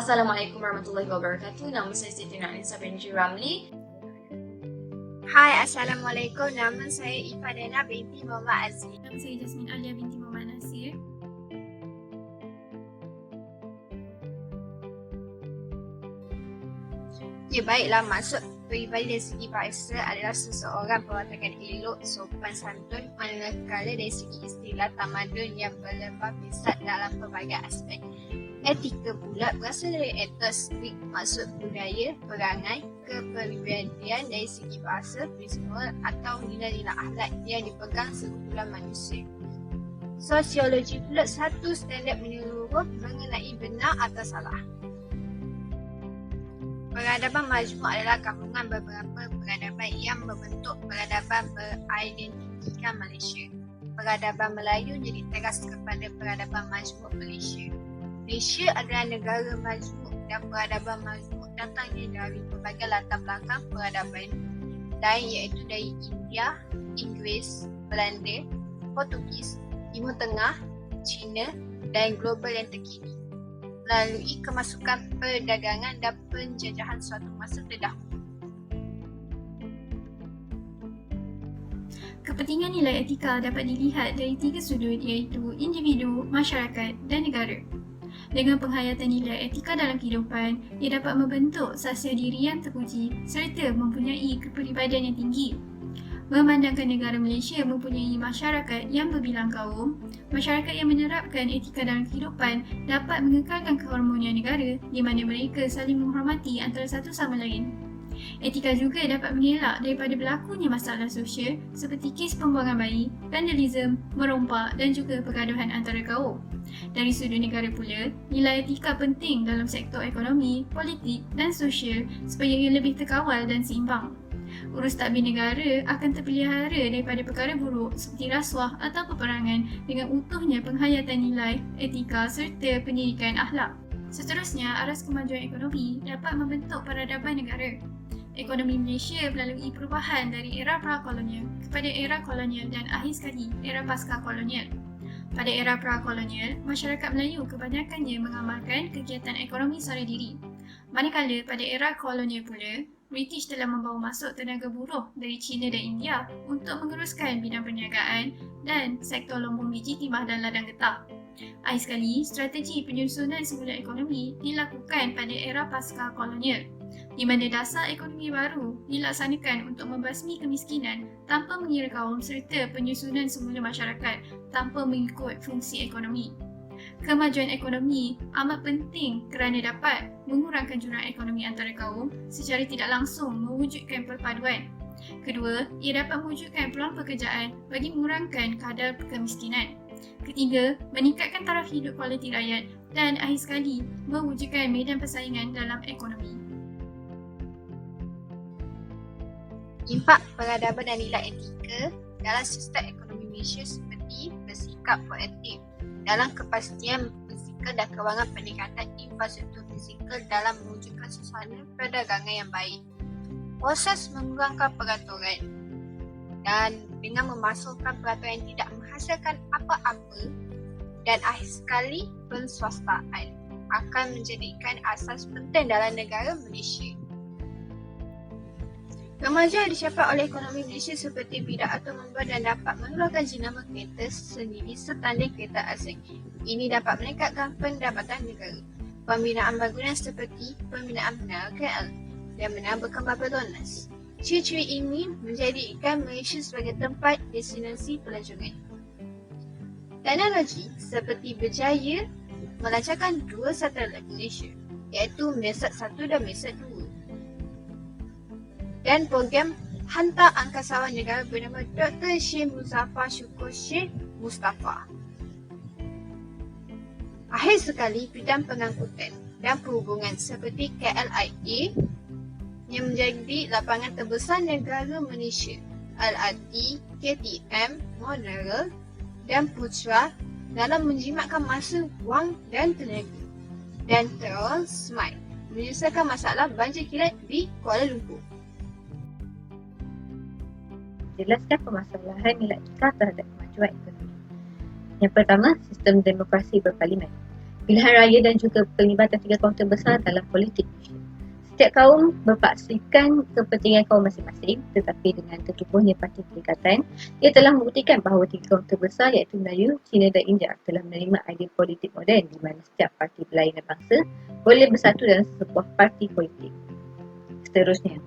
Assalamualaikum warahmatullahi wabarakatuh. Nama saya Siti Nurhaliza binti Ramli. Hai, Assalamualaikum. Nama saya Ifadana binti Muhammad Aziz. Nama saya Jasmine Alia binti Muhammad Nasir. Ya, baiklah, maksud peribadi dari segi bahasa adalah seseorang perwatakan elok, sopan santun, manakala dari segi istilah tamadun yang berlebar besar dalam pelbagai aspek. Etika pula berasal dari ethos, maksud budaya, perangai, kepribadian dari segi bahasa, prinsipal atau nilai-nilai akhlak yang dipegang sekumpulan manusia. Sosiologi pula satu standard menyeluruh mengenai benar atau salah. Peradaban majmuk adalah gabungan beberapa peradaban yang membentuk peradaban beridentitikan Malaysia. Peradaban Melayu jadi teras kepada peradaban majmuk Malaysia. Malaysia adalah negara majmuk dan peradaban majmuk datangnya dari pelbagai latar belakang peradaban lain iaitu dari India, Inggeris, Belanda, Portugis, Timur Tengah, China dan global yang terkini melalui kemasukan perdagangan dan penjajahan suatu masa terdahulu. Kepentingan nilai etika dapat dilihat dari 3 sudut iaitu individu, masyarakat dan negara. Dengan penghayatan nilai etika dalam kehidupan, ia dapat membentuk sasiah diri yang terpuji serta mempunyai kepribadian yang tinggi. Memandangkan negara Malaysia mempunyai masyarakat yang berbilang kaum, masyarakat yang menerapkan etika dalam kehidupan dapat mengekalkan keharmonian negara di mana mereka saling menghormati antara satu sama lain. Etika juga dapat mengelak daripada berlakunya masalah sosial seperti kes pembuangan bayi, vandalisme, merompak dan juga pergaduhan antara kaum. Dari sudut negara pula, nilai etika penting dalam sektor ekonomi, politik dan sosial supaya ia lebih terkawal dan seimbang. Urus tadbir negara akan terpelihara daripada perkara buruk seperti rasuah atau peperangan dengan utuhnya penghayatan nilai, etika serta pendidikan akhlak. Seterusnya, aras kemajuan ekonomi dapat membentuk peradaban negara. Ekonomi Malaysia melalui perubahan dari era pra-kolonial kepada era kolonial dan akhir sekali era pasca kolonial. Pada era pra-kolonial, masyarakat Melayu kebanyakannya mengamalkan kegiatan ekonomi secara diri. Manakala pada era kolonial pula, British telah membawa masuk tenaga buruh dari China dan India untuk menguruskan bidang perniagaan dan sektor lombong biji timah dan ladang getah. Akhir sekali, strategi penyusunan semula ekonomi dilakukan pada era pasca kolonial, di mana dasar ekonomi baru dilaksanakan untuk membasmi kemiskinan tanpa mengira kaum serta penyusunan semula masyarakat tanpa mengikut fungsi ekonomi. Kemajuan ekonomi amat penting kerana dapat mengurangkan jurang ekonomi antara kaum secara tidak langsung mewujudkan perpaduan. Kedua, ia dapat mewujudkan peluang pekerjaan bagi mengurangkan kadar kemiskinan. Ketiga, meningkatkan taraf hidup kualiti rakyat dan akhir sekali mewujudkan medan persaingan dalam ekonomi. Impak peradaban dan nilai etika dalam sistem ekonomi Malaysia seperti bersikap proaktif dalam kepastian fizikal dan kewangan peningkatan infrastruktur fizikal dalam mewujudkan suasana perdagangan yang baik. Proses mengurangkan peraturan dan dengan memasukkan peraturan yang tidak menghasilkan apa-apa dan akhir sekali penswastaan akan menjadikan asas penting dalam negara Malaysia. Kemajuan dicapai oleh ekonomi Malaysia seperti bidang automobil dan dapat mengeluarkan jenama kereta sendiri setanding kereta asing. Ini dapat meningkatkan pendapatan negara. Pembinaan bangunan seperti pembinaan menara KL dan menara berkembar Petronas. Ciri-ciri ini menjadikan Malaysia sebagai tempat destinasi pelancongan. Teknologi seperti berjaya melancarkan 2 satelit Malaysia iaitu MESAT 1 dan MESAT 2. Dan program Hantar Angkasawan Negara bernama Dr. Syekh Muzaffar Syukur Syekh Mustafa. Akhir sekali, bidang pengangkutan dan perhubungan seperti KLIA yang menjadi lapangan terbesar negara Malaysia, LRT, KTM, Monorail dan Putra dalam menjimatkan masa, wang dan tenaga. Dan Transmart menyelesaikan masalah banjir kilat di Kuala Lumpur. Jelaskan permasalahan nilai etika terhadap kemajuan ekonomi. Yang pertama, sistem demokrasi berparlimen. pilihan raya dan juga pelibatan 3 kaum terbesar dalam politik. Setiap kaum berpaksikan kepentingan kaum masing-masing, tetapi dengan tertubuhnya parti perikatan, ia telah membuktikan bahawa 3 kaum terbesar iaitu Melayu, Cina dan India telah menerima idea politik moden di mana setiap parti berlainan bangsa boleh bersatu dalam sebuah parti politik. Seterusnya,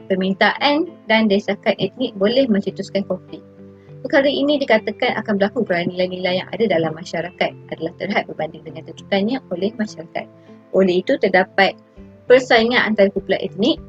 permintaan dan desakan etnik boleh mencetuskan konflik. Perkara ini dikatakan akan berlaku kerana nilai-nilai yang ada dalam masyarakat adalah terhad berbanding dengan tuntutannya oleh masyarakat. Oleh itu, terdapat persaingan antara kumpulan etnik.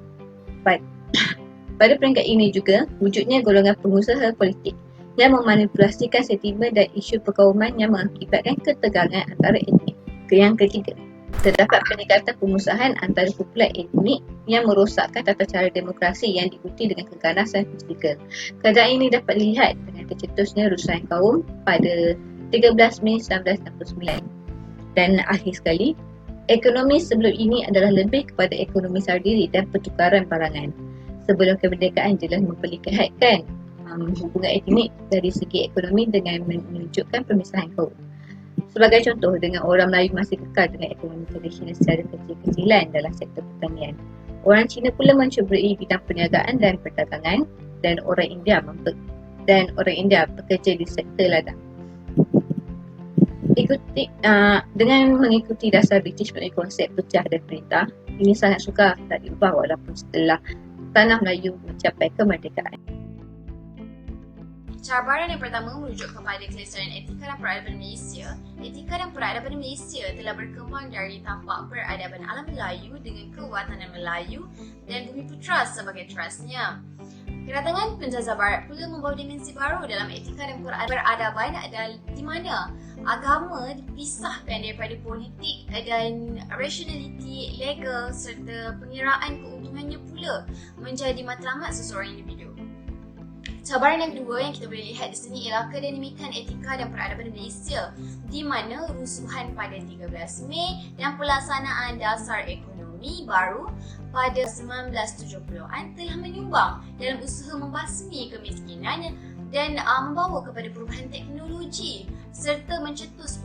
Pada peringkat ini juga, wujudnya golongan pengusaha politik yang memanipulasikan sentimen dan isu perkauman yang mengakibatkan ketegangan antara etnik. Yang ketiga, terdapat peningkatan pengusahaan antara kumpulan etnik yang merosakkan tata cara demokrasi yang diikuti dengan keganasan fizikal. Keadaan ini dapat dilihat dengan tercetusnya rusuhan kaum pada 13 Mei 1969. Dan akhir sekali, ekonomi sebelum ini adalah lebih kepada ekonomi sardiri dan pertukaran barangan. Sebelum kemerdekaan jelas memperlihatkan hubungan etnik dari segi ekonomi dengan menunjukkan pemisahan kaum. Sebagai contoh, dengan orang Melayu masih kekal dengan ekonomi tradisional secara kecil-kecilan dalam sektor pertanian. Orang Cina pula mencuburi bidang perniagaan dan perdagangan dan orang India bekerja di sektor ladang. Dengan mengikuti dasar British melalui konsep pecah dan perintah, ini sangat sukar tak diubah walaupun setelah tanah Melayu mencapai kemerdekaan. Cabaran yang pertama merujuk kepada kelestarian etika dan peradaban Malaysia. Etika dan peradaban Malaysia telah berkembang dari tapak peradaban alam Melayu dengan kewatanan Melayu dan Bumi Putra sebagai terasnya. Kedatangan penjajah barat pula membawa dimensi baru dalam etika dan peradaban di mana agama dipisahkan daripada politik dan rationality, legal serta pengiraan keuntungannya pula menjadi matlamat seseorang individu. Cabaran yang kedua yang kita boleh lihat di sini ialah kedinamikan etika dan peradaban Malaysia di mana rusuhan pada 13 Mei dan pelaksanaan dasar ekonomi baru pada 1970-an telah menyumbang dalam usaha membasmi kemiskinan dan membawa kepada perubahan teknologi serta mencetus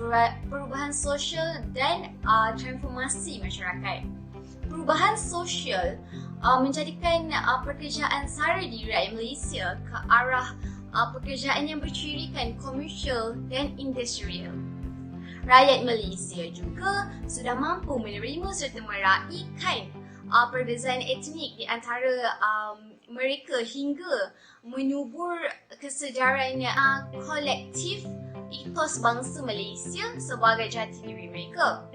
perubahan sosial dan transformasi masyarakat. Perubahan sosial menjadikan pekerjaan sara di rakyat Malaysia ke arah pekerjaan yang bercirikan komersial dan industrial. Rakyat Malaysia juga sudah mampu menerima serta meraihkan perbezaan etnik di antara mereka hingga menyubur kesedaran kolektif etos bangsa Malaysia sebagai jati diri mereka.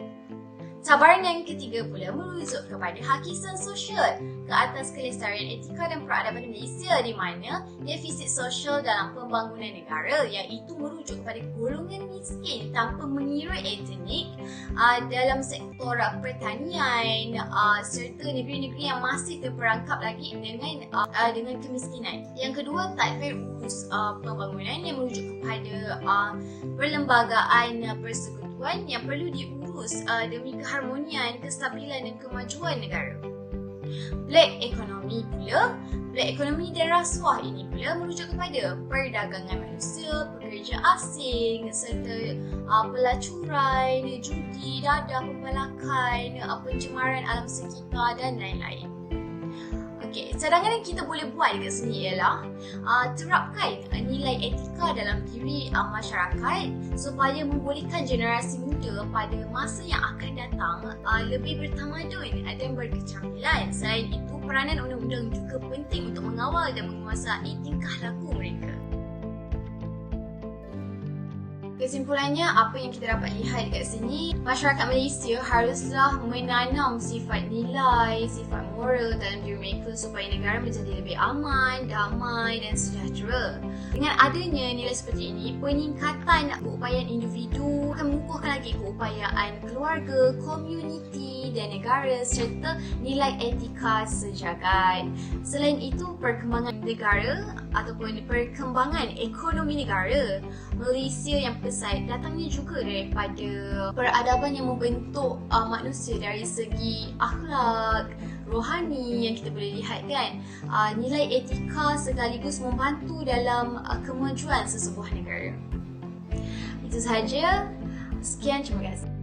Cabaran yang ketiga pula merujuk kepada hakisan sosial ke atas kelestarian etika dan peradaban Malaysia di mana defisit sosial dalam pembangunan negara iaitu merujuk kepada golongan miskin tanpa mengira etnik dalam sektor pertanian serta negeri-negeri yang masih terperangkap lagi dengan kemiskinan. Yang kedua, tadbir urus pembangunan yang merujuk kepada perlembagaan persekutuan yang perlu diurus demi keharmonian, kestabilan dan kemajuan negara. Black economy dan rasuah ini pula merujuk kepada perdagangan manusia, pekerja asing serta pelacuran, judi, dadah, pembalakan, pencemaran alam sekitar dan lain-lain. Okey, cadangan yang kita boleh buat dekat sini ialah terapkan nilai etika dalam diri masyarakat supaya membolehkan generasi muda pada masa yang akan datang lebih bertamadun dan berketerampilan. Selain itu, peranan undang-undang juga penting untuk mengawal dan menguasai tingkah laku mereka. Kesimpulannya, apa yang kita dapat lihat kat sini, masyarakat Malaysia haruslah menanam sifat nilai, sifat moral dalam diri mereka supaya negara menjadi lebih aman, damai dan sejahtera. Dengan adanya nilai seperti ini, peningkatan keupayaan individu akan mengukuhkan lagi keupayaan keluarga, komuniti dan negara serta nilai etika sejagat. Selain itu, perkembangan negara ataupun perkembangan ekonomi negara Malaysia yang pesat datangnya juga daripada peradaban yang membentuk manusia dari segi akhlak, rohani yang kita boleh lihat kan. Nilai etika sekaligus membantu dalam kemajuan sesebuah negara. Itu sahaja. Sekian, terima kasih.